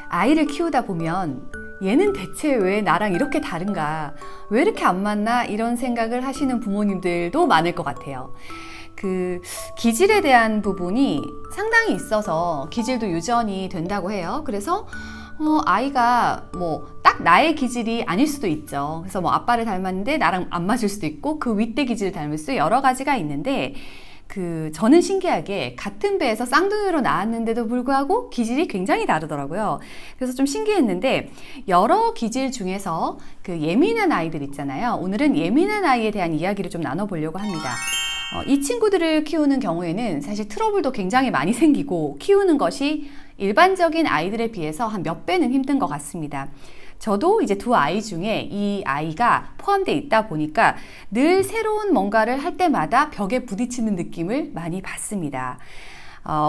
아이를 키우다 보면 얘는 대체 왜 나랑 이렇게 다른가? 왜 이렇게 안 맞나? 이런 생각을 하시는 부모님들도 많을 것 같아요. 기질에 대한 부분이 상당히 있어서 기질도 유전이 된다고 해요. 그래서 아이가 딱 나의 기질이 아닐 수도 있죠. 그래서 아빠를 닮았는데 나랑 안 맞을 수도 있고 그 윗대 기질을 닮을 수 여러 가지가 있는데 저는 신기하게 같은 배에서 쌍둥이로 낳았는데도 불구하고 기질이 굉장히 다르더라고요. 그래서 좀 신기했는데 여러 기질 중에서 예민한 아이들 있잖아요. 오늘은 예민한 아이에 대한 이야기를 좀 나눠보려고 합니다. 이 친구들을 키우는 경우에는 사실 트러블도 굉장히 많이 생기고 키우는 것이 일반적인 아이들에 비해서 한 몇 배는 힘든 것 같습니다. 저도 이제 두 아이 중에 이 아이가 포함되어 있다 보니까 늘 새로운 뭔가를 할 때마다 벽에 부딪히는 느낌을 많이 받습니다.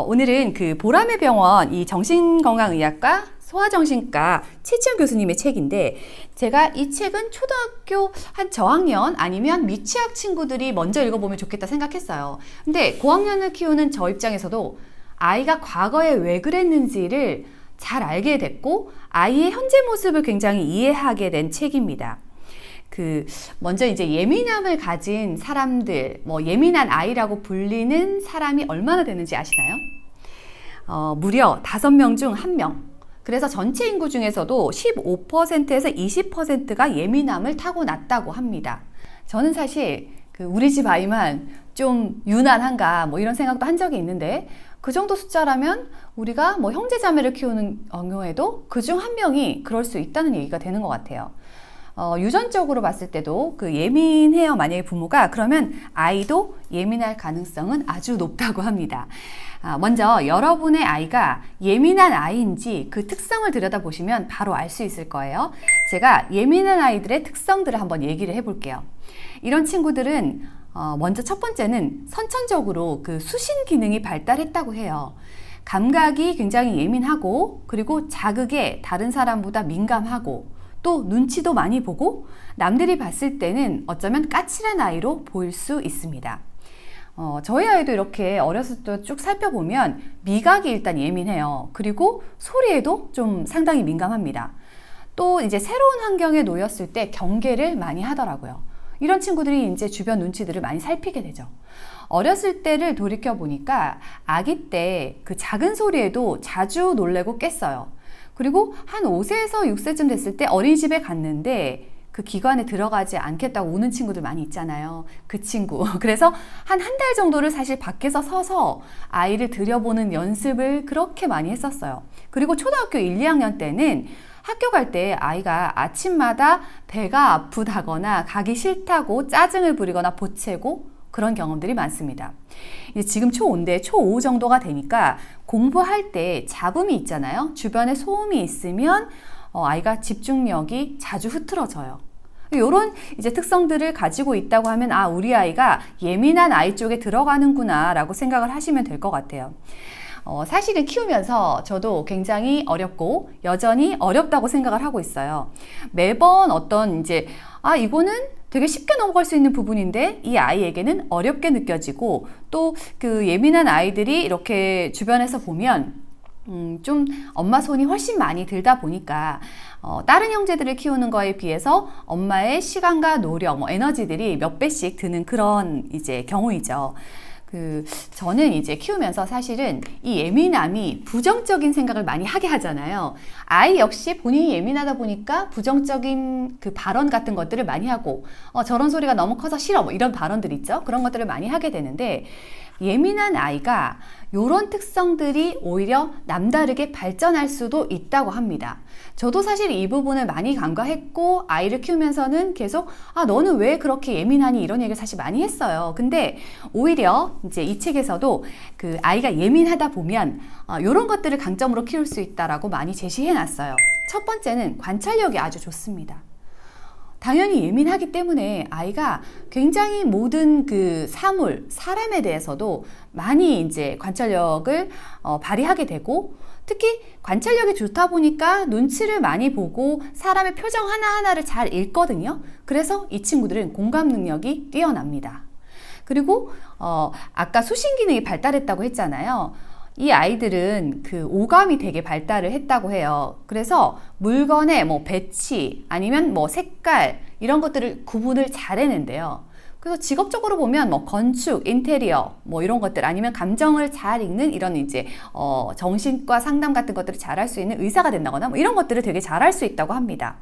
오늘은 보라매 병원 이 정신건강의학과 소아정신과 최치영 교수님의 책인데 제가 이 책은 초등학교 한 저학년 아니면 미취학 친구들이 먼저 읽어보면 좋겠다 생각했어요. 근데 고학년을 키우는 저 입장에서도 아이가 과거에 왜 그랬는지를 잘 알게 됐고 아이의 현재 모습을 굉장히 이해하게 된 책입니다. 먼저 이제 예민함을 가진 사람들, 예민한 아이라고 불리는 사람이 얼마나 되는지 아시나요? 무려 5명 중 1명. 그래서 전체 인구 중에서도 15%에서 20%가 예민함을 타고났다고 합니다. 저는 사실 우리 집 아이만 좀 유난한가 이런 생각도 한 적이 있는데 그 정도 숫자라면 우리가 형제 자매를 키우는 경우에도 그중 1명이 그럴 수 있다는 얘기가 되는 것 같아요. 유전적으로 봤을 때도 예민해요. 만약에 부모가 그러면 아이도 예민할 가능성은 아주 높다고 합니다. 먼저 여러분의 아이가 예민한 아이인지 그 특성을 들여다보시면 바로 알 수 있을 거예요. 제가 예민한 아이들의 특성들을 한번 얘기를 해볼게요. 이런 친구들은 먼저 첫 번째는 선천적으로 수신 기능이 발달했다고 해요. 감각이 굉장히 예민하고 그리고 자극에 다른 사람보다 민감하고 또 눈치도 많이 보고 남들이 봤을 때는 어쩌면 까칠한 아이로 보일 수 있습니다. 저희 아이도 이렇게 어렸을 때 쭉 살펴보면 미각이 일단 예민해요. 그리고 소리에도 좀 상당히 민감합니다. 또 이제 새로운 환경에 놓였을 때 경계를 많이 하더라고요. 이런 친구들이 이제 주변 눈치들을 많이 살피게 되죠. 어렸을 때를 돌이켜 보니까 아기 때 작은 소리에도 자주 놀래고 깼어요. 그리고 한 5세에서 6세쯤 됐을 때 어린이집에 갔는데 그 기관에 들어가지 않겠다고 우는 친구들 많이 있잖아요. 그 친구. 그래서 한 달 정도를 사실 밖에서 서서 아이를 들여보는 연습을 그렇게 많이 했었어요. 그리고 초등학교 1, 2학년 때는 학교 갈 때 아이가 아침마다 배가 아프다거나 가기 싫다고 짜증을 부리거나 보채고 그런 경험들이 많습니다. 이제 지금 초5인데 초5 정도가 되니까 공부할 때 잡음이 있잖아요. 주변에 소음이 있으면 아이가 집중력이 자주 흐트러져요. 이런 이제 특성들을 가지고 있다고 하면 우리 아이가 예민한 아이 쪽에 들어가는구나 라고 생각을 하시면 될 것 같아요. 사실은 키우면서 저도 굉장히 어렵고 여전히 어렵다고 생각을 하고 있어요. 매번 이거는 되게 쉽게 넘어갈 수 있는 부분인데 이 아이에게는 어렵게 느껴지고 또 예민한 아이들이 이렇게 주변에서 보면 좀 엄마 손이 훨씬 많이 들다 보니까 다른 형제들을 키우는 거에 비해서 엄마의 시간과 노력, 에너지들이 몇 배씩 드는 그런 이제 경우이죠. 저는 이제 키우면서 사실은 이 예민함이 부정적인 생각을 많이 하게 하잖아요. 아이 역시 본인이 예민하다 보니까 부정적인 발언 같은 것들을 많이 하고 저런 소리가 너무 커서 싫어 이런 발언들 있죠. 그런 것들을 많이 하게 되는데 예민한 아이가 이런 특성들이 오히려 남다르게 발전할 수도 있다고 합니다. 저도 사실 이 부분을 많이 간과했고 아이를 키우면서는 계속 너는 왜 그렇게 예민하니 이런 얘기를 사실 많이 했어요. 근데 오히려 이제 이 책에서도 아이가 예민하다 보면 이런 것들을 강점으로 키울 수 있다라고 많이 제시해 놨어요. 첫 번째는 관찰력이 아주 좋습니다. 당연히 예민하기 때문에 아이가 굉장히 모든 사람에 대해서도 많이 이제 관찰력을 발휘하게 되고 특히 관찰력이 좋다 보니까 눈치를 많이 보고 사람의 표정 하나하나를 잘 읽거든요. 그래서 이 친구들은 공감 능력이 뛰어납니다. 그리고 아까 수신 기능이 발달했다고 했잖아요. 이 아이들은 그 오감이 되게 발달을 했다고 해요. 그래서 물건의 뭐 배치 아니면 뭐 색깔 이런 것들을 구분을 잘 해낸대요. 그래서 직업적으로 보면 뭐 건축, 인테리어 뭐 이런 것들 아니면 감정을 잘 읽는 이런 이제 정신과 상담 같은 것들을 잘 할 수 있는 의사가 된다거나 뭐 이런 것들을 되게 잘 할 수 있다고 합니다.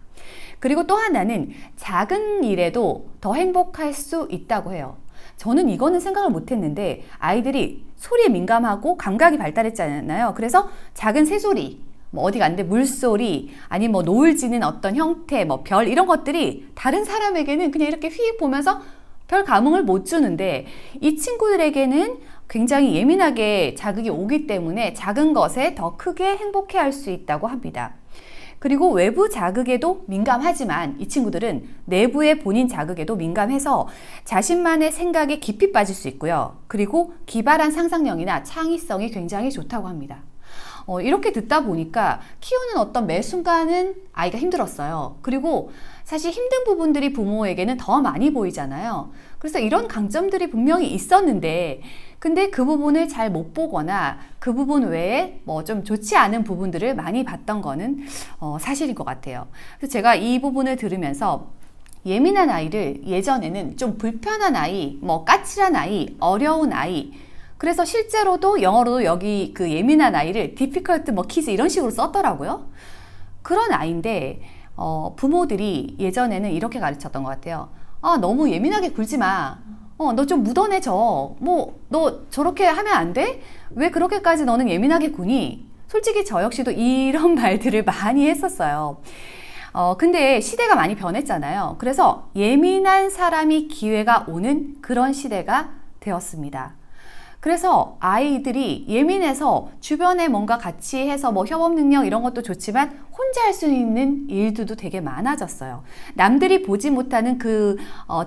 그리고 또 하나는 작은 일에도 더 행복할 수 있다고 해요. 저는 이거는 생각을 못 했는데 아이들이 소리에 민감하고 감각이 발달했잖아요. 그래서 작은 새소리, 뭐 어디 갔는데 물소리, 아니면 뭐 노을 지는 어떤 형태, 뭐 별 이런 것들이 다른 사람에게는 그냥 이렇게 휙 보면서 별 감흥을 못 주는데 이 친구들에게는 굉장히 예민하게 자극이 오기 때문에 작은 것에 더 크게 행복해할 수 있다고 합니다. 그리고 외부 자극에도 민감하지만 이 친구들은 내부의 본인 자극에도 민감해서 자신만의 생각에 깊이 빠질 수 있고요. 그리고 기발한 상상력이나 창의성이 굉장히 좋다고 합니다. 이렇게 듣다 보니까 키우는 어떤 매 순간은 아이가 힘들었어요. 그리고 사실 힘든 부분들이 부모에게는 더 많이 보이잖아요. 그래서 이런 강점들이 분명히 있었는데 근데 그 부분을 잘 못 보거나 그 부분 외에 뭐 좀 좋지 않은 부분들을 많이 봤던 거는 사실인 것 같아요. 그래서 제가 이 부분을 들으면서 예민한 아이를 예전에는 좀 불편한 아이, 뭐 까칠한 아이, 어려운 아이 그래서 실제로도 영어로도 여기 그 예민한 아이를 difficult 뭐 kids 이런 식으로 썼더라고요. 그런 아이인데 부모들이 예전에는 이렇게 가르쳤던 것 같아요. 너무 예민하게 굴지 마. 너 좀 묻어내줘. 뭐 너 저렇게 하면 안 돼? 왜 그렇게까지 너는 예민하게 구니? 솔직히 저 역시도 이런 말들을 많이 했었어요. 근데 시대가 많이 변했잖아요. 그래서 예민한 사람이 기회가 오는 그런 시대가 되었습니다. 그래서 아이들이 예민해서 주변에 뭔가 같이 해서 뭐 협업 능력 이런 것도 좋지만 혼자 할 수 있는 일들도 되게 많아졌어요. 남들이 보지 못하는 그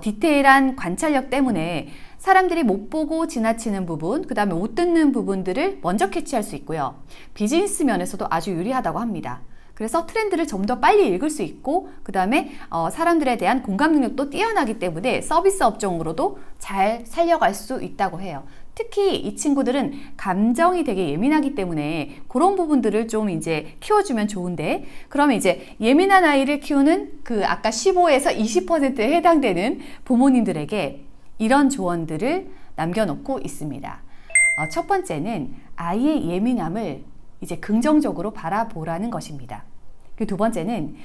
디테일한 관찰력 때문에 사람들이 못 보고 지나치는 부분, 그 다음에 못 듣는 부분들을 먼저 캐치할 수 있고요. 비즈니스 면에서도 아주 유리하다고 합니다. 그래서 트렌드를 좀 더 빨리 읽을 수 있고 그 다음에 사람들에 대한 공감 능력도 뛰어나기 때문에 서비스 업종으로도 잘 살려갈 수 있다고 해요. 특히 이 친구들은 감정이 되게 예민하기 때문에 그런 부분들을 좀 이제 키워주면 좋은데 그러면 이제 예민한 아이를 키우는 그 아까 15에서 20%에 해당되는 부모님들에게 이런 조언들을 남겨놓고 있습니다. 첫 번째는 아이의 예민함을 이제 긍정적으로 바라보라는 것입니다. 그리고 두 번째는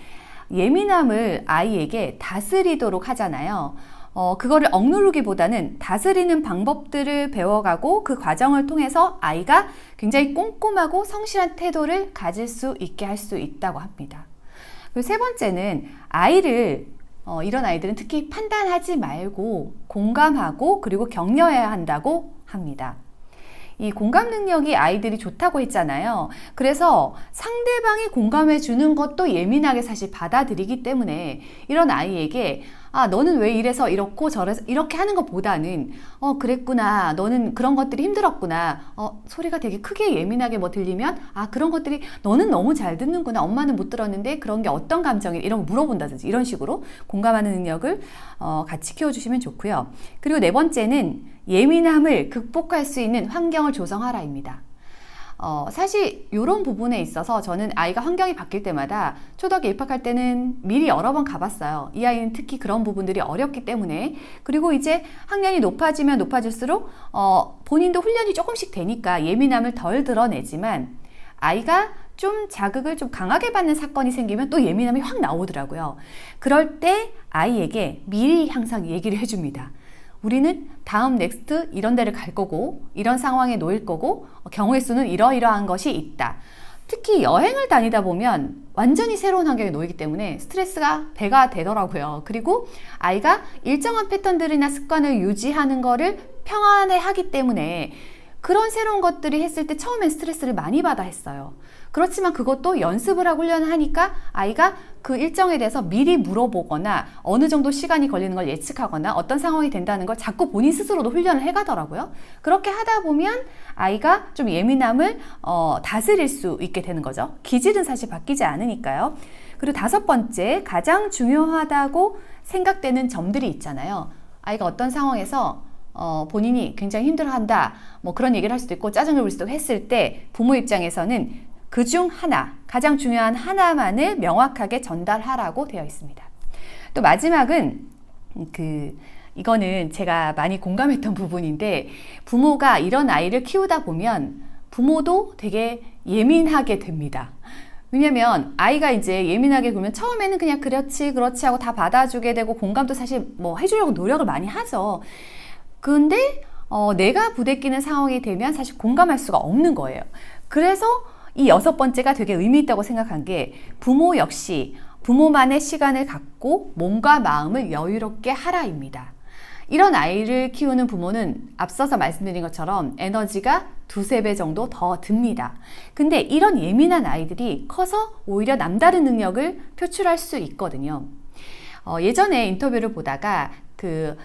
예민함을 아이에게 다스리도록 하잖아요. 그거를 억누르기보다는 다스리는 방법들을 배워가고 그 과정을 통해서 아이가 굉장히 꼼꼼하고 성실한 태도를 가질 수 있게 할 수 있다고 합니다. 그리고 세 번째는 이런 아이들은 특히 판단하지 말고 공감하고 그리고 격려해야 한다고 합니다. 이 공감 능력이 아이들이 좋다고 했잖아요. 그래서 상대방이 공감해 주는 것도 예민하게 사실 받아들이기 때문에 이런 아이에게 너는 왜 이래서 이렇고 저래서 이렇게 하는 것보다는 그랬구나. 너는 그런 것들이 힘들었구나. 소리가 되게 크게 예민하게 뭐 들리면 그런 것들이 너는 너무 잘 듣는구나. 엄마는 못 들었는데 그런 게 어떤 감정이 이런 거 물어본다든지 이런 식으로 공감하는 능력을 같이 키워주시면 좋고요. 그리고 네 번째는 예민함을 극복할 수 있는 환경을 조성하라입니다. 사실 이런 부분에 있어서 저는 아이가 환경이 바뀔 때마다 초등학교 입학할 때는 미리 여러 번 가봤어요. 이 아이는 특히 그런 부분들이 어렵기 때문에. 그리고 이제 학년이 높아지면 높아질수록 본인도 훈련이 조금씩 되니까 예민함을 덜 드러내지만 아이가 좀 자극을 좀 강하게 받는 사건이 생기면 또 예민함이 확 나오더라고요. 그럴 때 아이에게 미리 항상 얘기를 해줍니다. 우리는 다음 넥스트 이런 데를 갈 거고 이런 상황에 놓일 거고 경우의 수는 이러이러한 것이 있다. 특히 여행을 다니다 보면 완전히 새로운 환경에 놓이기 때문에 스트레스가 배가 되더라고요. 그리고 아이가 일정한 패턴들이나 습관을 유지하는 거를 평안해 하기 때문에 그런 새로운 것들이 했을 때 처음엔 스트레스를 많이 받아 했어요. 그렇지만 그것도 연습을 하고 훈련을 하니까 아이가 그 일정에 대해서 미리 물어보거나 어느 정도 시간이 걸리는 걸 예측하거나 어떤 상황이 된다는 걸 자꾸 본인 스스로도 훈련을 해가더라고요. 그렇게 하다 보면 아이가 좀 예민함을 다스릴 수 있게 되는 거죠. 기질은 사실 바뀌지 않으니까요. 그리고 다섯 번째, 가장 중요하다고 생각되는 점들이 있잖아요. 아이가 어떤 상황에서 본인이 굉장히 힘들어한다, 뭐 그런 얘기를 할 수도 있고 짜증을 부릴 수도 했을 때 부모 입장에서는 그중 하나, 가장 중요한 하나만을 명확하게 전달하라고 되어 있습니다. 또 마지막은 이거는 제가 많이 공감했던 부분인데, 부모가 이런 아이를 키우다 보면 부모도 되게 예민하게 됩니다. 왜냐면 아이가 이제 예민하게 굴면 처음에는 그냥 그렇지 하고 다 받아주게 되고 공감도 사실 뭐 해주려고 노력을 많이 하죠. 근데 내가 부대끼는 상황이 되면 사실 공감할 수가 없는 거예요. 그래서 이 6번째가 되게 의미 있다고 생각한 게, 부모 역시 부모만의 시간을 갖고 몸과 마음을 여유롭게 하라입니다. 이런 아이를 키우는 부모는 앞서서 말씀드린 것처럼 에너지가 2~3배 정도 더 듭니다. 근데 이런 예민한 아이들이 커서 오히려 남다른 능력을 표출할 수 있거든요. 예전에 인터뷰를 보다가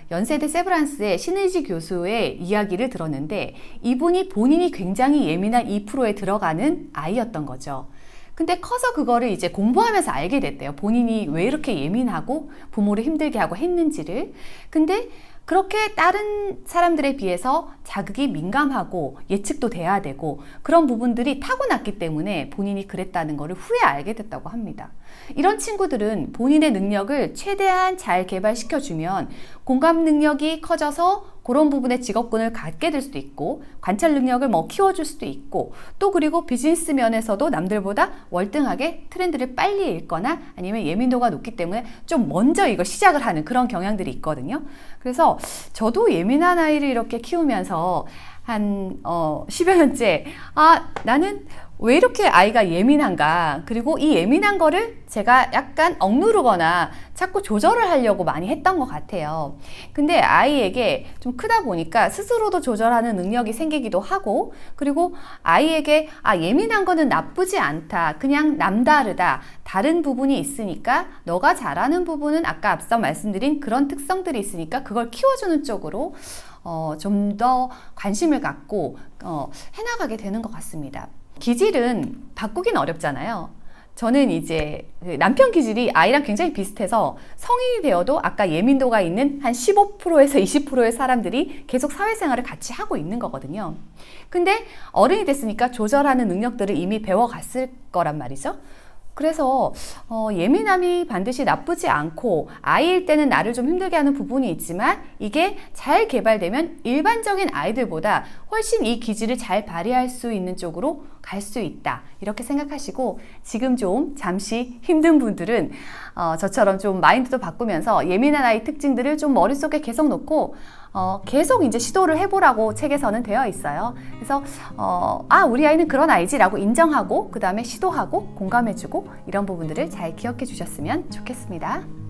연세대 세브란스의 신의지 교수의 이야기를 들었는데, 이분이 본인이 굉장히 예민한 2%에 들어가는 아이였던 거죠. 근데 커서 그거를 이제 공부하면서 알게 됐대요. 본인이 왜 이렇게 예민하고 부모를 힘들게 하고 했는지를. 근데 그렇게 다른 사람들에 비해서 자극이 민감하고 예측도 돼야 되고 그런 부분들이 타고났기 때문에 본인이 그랬다는 것을 후에 알게 됐다고 합니다. 이런 친구들은 본인의 능력을 최대한 잘 개발시켜주면 공감 능력이 커져서 그런 부분에 직업군을 갖게 될 수도 있고, 관찰 능력을 키워줄 수도 있고, 또 그리고 비즈니스 면에서도 남들보다 월등하게 트렌드를 빨리 읽거나 아니면 예민도가 높기 때문에 좀 먼저 이걸 시작을 하는 그런 경향들이 있거든요. 그래서 저도 예민한 아이를 이렇게 키우면서 한 10여 년째 나는 왜 이렇게 아이가 예민한가, 그리고 이 예민한 거를 제가 약간 억누르거나 자꾸 조절을 하려고 많이 했던 것 같아요. 근데 아이에게 좀 크다 보니까 스스로도 조절하는 능력이 생기기도 하고, 그리고 아이에게 예민한 거는 나쁘지 않다, 그냥 남다르다, 다른 부분이 있으니까 너가 잘하는 부분은 아까 앞서 말씀드린 그런 특성들이 있으니까 그걸 키워주는 쪽으로 좀 더 관심을 갖고 해나가게 되는 것 같습니다. 기질은 바꾸긴 어렵잖아요. 저는 이제 남편 기질이 아이랑 굉장히 비슷해서 성인이 되어도 아까 예민도가 있는 한 15%에서 20%의 사람들이 계속 사회생활을 같이 하고 있는 거거든요. 근데 어른이 됐으니까 조절하는 능력들을 이미 배워갔을 거란 말이죠. 그래서 예민함이 반드시 나쁘지 않고, 아이일 때는 나를 좀 힘들게 하는 부분이 있지만 이게 잘 개발되면 일반적인 아이들보다 훨씬 이 기질을 잘 발휘할 수 있는 쪽으로 갈 수 있다, 이렇게 생각하시고, 지금 좀 잠시 힘든 분들은 저처럼 좀 마인드도 바꾸면서 예민한 아이 특징들을 좀 머릿속에 계속 놓고 계속 이제 시도를 해보라고 책에서는 되어 있어요. 그래서 우리 아이는 그런 아이지라고 인정하고 그 다음에 시도하고 공감해주고, 이런 부분들을 잘 기억해 주셨으면 좋겠습니다.